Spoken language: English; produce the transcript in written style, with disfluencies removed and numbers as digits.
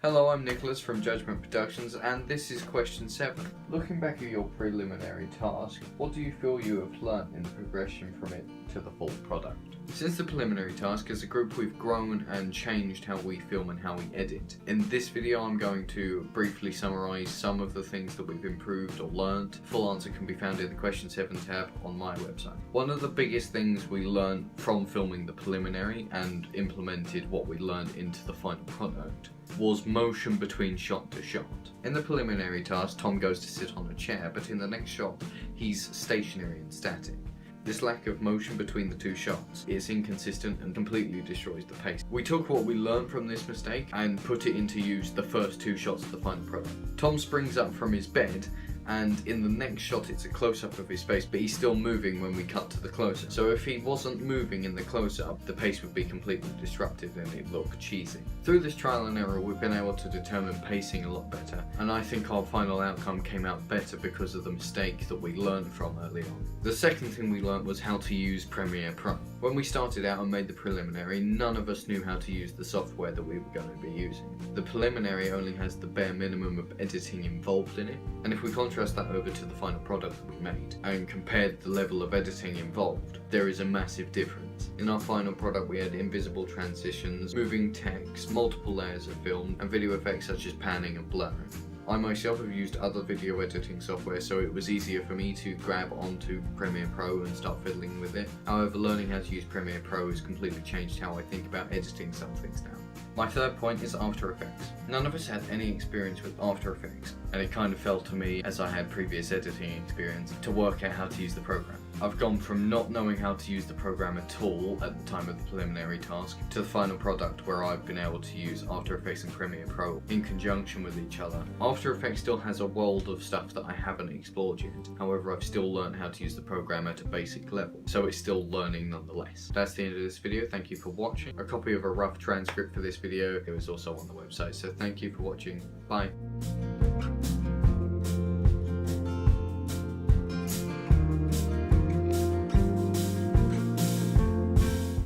Hello, I'm Nicholas from Judgment Productions, and this is question 7. Looking back at your preliminary task, what do you feel you have learnt in the progression from it to the full product? Since the preliminary task, as a group we've grown and changed how we film and how we edit. In this video I'm going to briefly summarise some of the things that we've improved or learnt. Full answer can be found in the question 7 tab on my website. One of the biggest things we learned from filming the preliminary and implemented what we learned into the final product was motion between shot to shot. In the preliminary task, Tom goes to sit on a chair, but in the next shot he's stationary and static. This lack of motion between the two shots is inconsistent and completely destroys the pace. We took what we learned from this mistake and put it into use the first 2 shots of the final product. Tom springs up from his bed, and in the next shot it's a close-up of his face, but he's still moving when we cut to the close-up. So if he wasn't moving in the close-up, the pace would be completely disrupted and it'd look cheesy. Through this trial and error we've been able to determine pacing a lot better, and I think our final outcome came out better because of the mistake that we learned from early on. The second thing we learned was how to use Premiere Pro. When we started out and made the preliminary, none of us knew how to use the software that we were going to be using. The preliminary only has the bare minimum of editing involved in it, and if we contrast that over to the final product that we made and compared the level of editing involved, there is a massive difference. In our final product we had invisible transitions, moving text, multiple layers of film, and video effects such as panning and blurring. I myself have used other video editing software, so it was easier for me to grab onto Premiere Pro and start fiddling with it. However, learning how to use Premiere Pro has completely changed how I think about editing some things now. My third point is After Effects. None of us had any experience with After Effects, and it kind of fell to me, as I had previous editing experience, to work out how to use the program. I've gone from not knowing how to use the program at all at the time of the preliminary task to the final product where I've been able to use After Effects and Premiere Pro in conjunction with each other. After Effects still has a world of stuff that I haven't explored yet. However, I've still learned how to use the program at a basic level, so it's still learning nonetheless. That's the end of this video. Thank you for watching. A copy of a rough transcript for this video is also on the website, so thank you for watching. Bye.